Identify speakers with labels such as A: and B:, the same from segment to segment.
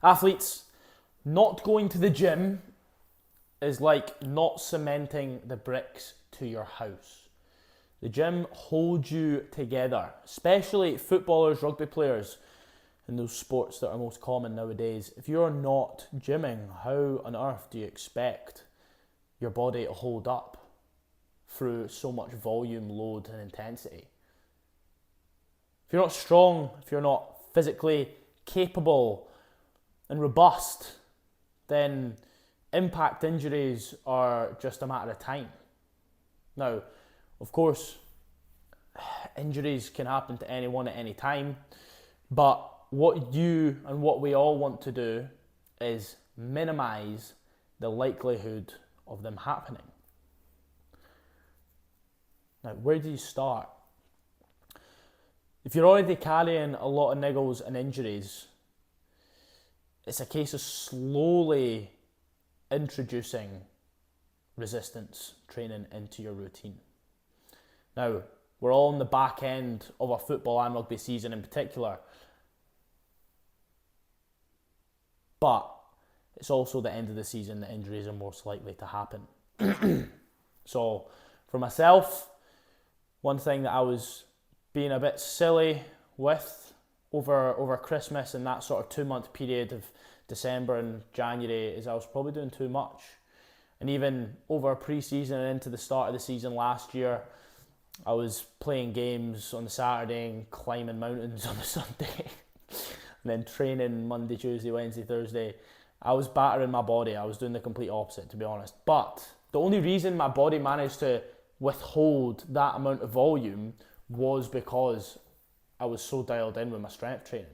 A: Athletes, not going to the gym is like not cementing the bricks to your house. The gym holds you together, especially footballers, rugby players, and those sports that are most common nowadays. If you're not gymming, how on earth do you expect your body to hold up through so much volume, load, and intensity? If you're not strong, if you're not physically capable and robust, then impact injuries are just a matter of time. Now, of course, injuries can happen to anyone at any time, but what you and what we all want to do is minimize the likelihood of them happening. Now, where do you start? If you're already carrying a lot of niggles and injuries, it's a case of slowly introducing resistance training into your routine. Now, we're all on the back end of a football and rugby season in particular, but it's also the end of the season that injuries are most likely to happen. So, for myself, one thing that I was being a bit silly with over Christmas and that sort of 2-month period of December and January is I was probably doing too much. And even over pre-season and into the start of the season last year, I was playing games on the Saturday and climbing mountains on the Sunday and then training Monday, Tuesday, Wednesday, Thursday. I was battering my body. I was doing the complete opposite, to be honest. But the only reason my body managed to withhold that amount of volume was because I was so dialed in with my strength training.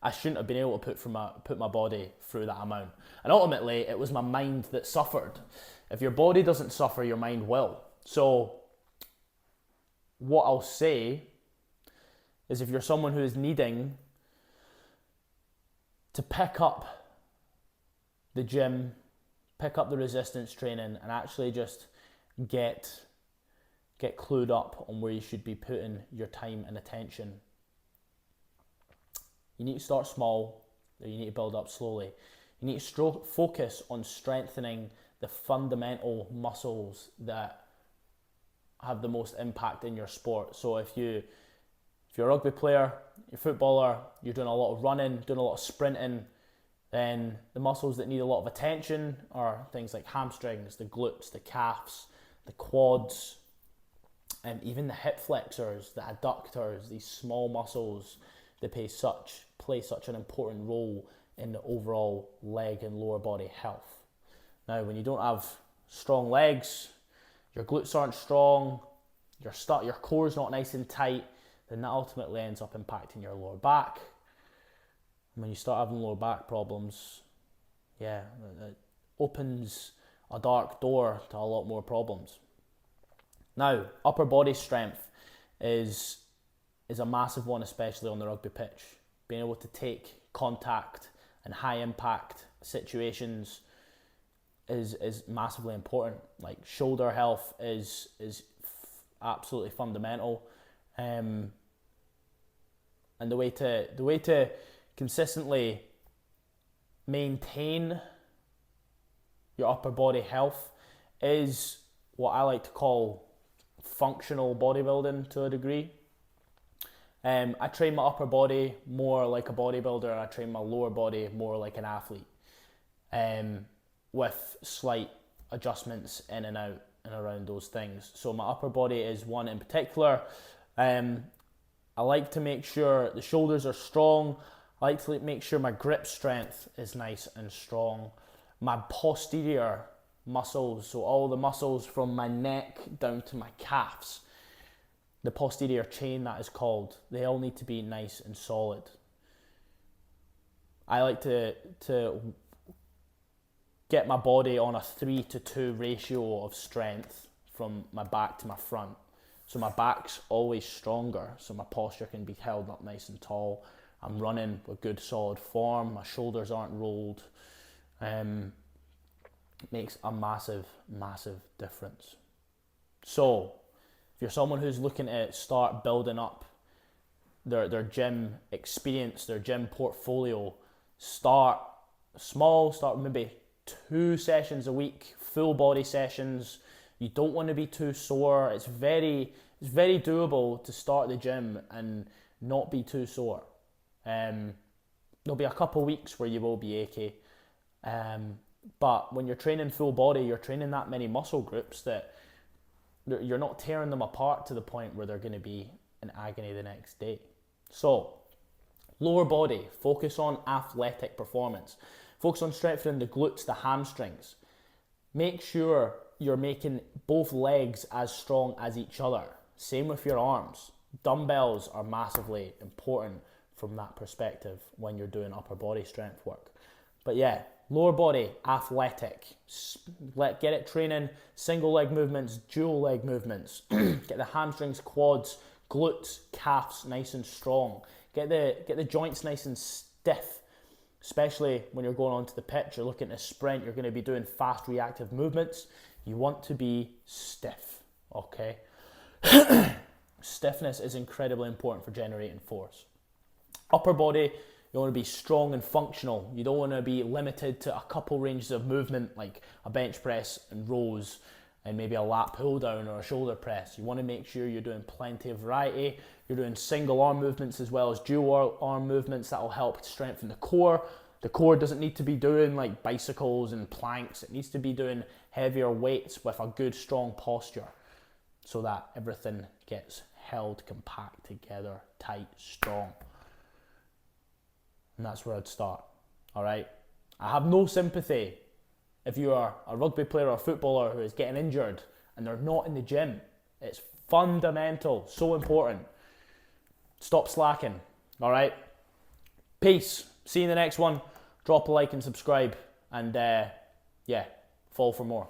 A: I shouldn't have been able to put my body through that amount. And ultimately, it was my mind that suffered. If your body doesn't suffer, your mind will. So what I'll say is if you're someone who is needing to pick up the gym, pick up the resistance training, and actually just get clued up on where you should be putting your time and attention, you need to start small, you need to build up slowly. You need to focus on strengthening the fundamental muscles that have the most impact in your sport. So if you're a rugby player, you're a footballer, you're doing a lot of running, doing a lot of sprinting, then the muscles that need a lot of attention are things like hamstrings, the glutes, the calves, the quads, and even the hip flexors, the adductors, these small muscles that play such an important role in the overall leg and lower body health. Now, when you don't have strong legs, your glutes aren't strong, your core's not nice and tight, then that ultimately ends up impacting your lower back. And when you start having lower back problems, it opens a dark door to a lot more problems. Now, upper body strength is a massive one, especially on the rugby pitch. Being able to take contact and high impact situations is massively important. Like shoulder health is absolutely fundamental, and the way to consistently maintain your upper body health is what I like to call functional bodybuilding to a degree. I train my upper body more like a bodybuilder, and I train my lower body more like an athlete, with slight adjustments in and out and around those things. So my upper body is one in particular. I like to make sure the shoulders are strong. I like to make sure my grip strength is nice and strong. My posterior muscles, so all the muscles from my neck down to my calves, the posterior chain that is called, they all need to be nice and solid. I like to get my body on a 3-to-2 ratio of strength from my back to my front. So my back's always stronger, so my posture can be held up nice and tall. I'm running with good solid form, my shoulders aren't rolled. It makes a massive, massive difference. So, if you're someone who's looking to start building up their gym experience, their gym portfolio. Start small, start maybe 2 sessions a week, full body sessions. You don't want to be too sore. It's very doable to start the gym and not be too sore. There'll be a couple weeks where you will be achy. But when you're training full body, you're training that many muscle groups that you're not tearing them apart to the point where they're going to be in agony the next day. So, lower body, focus on athletic performance. Focus on strengthening the glutes, the hamstrings. Make sure you're making both legs as strong as each other. Same with your arms. Dumbbells are massively important from that perspective when you're doing upper body strength work. But yeah, lower body, athletic. Get it training, single leg movements, dual leg movements. Get the hamstrings, quads, glutes, calves nice and strong. Get the joints nice and stiff, especially when you're going onto the pitch, you're looking to sprint, you're going to be doing fast reactive movements. You want to be stiff, okay? Stiffness is incredibly important for generating force. Upper body, you want to be strong and functional. You don't want to be limited to a couple ranges of movement like a bench press and rows and maybe a lat pull down or a shoulder press. You want to make sure you're doing plenty of variety. You're doing single arm movements as well as dual arm movements. that will help strengthen the core. The core doesn't need to be doing like bicycles and planks. It needs to be doing heavier weights with a good strong posture so that everything gets held compact together, tight, strong. And that's where I'd start, all right? I have no sympathy if you are a rugby player or a footballer who is getting injured and they're not in the gym. It's fundamental, so important. Stop slacking, all right? Peace. See you in the next one. Drop a like and subscribe. And yeah, follow for more.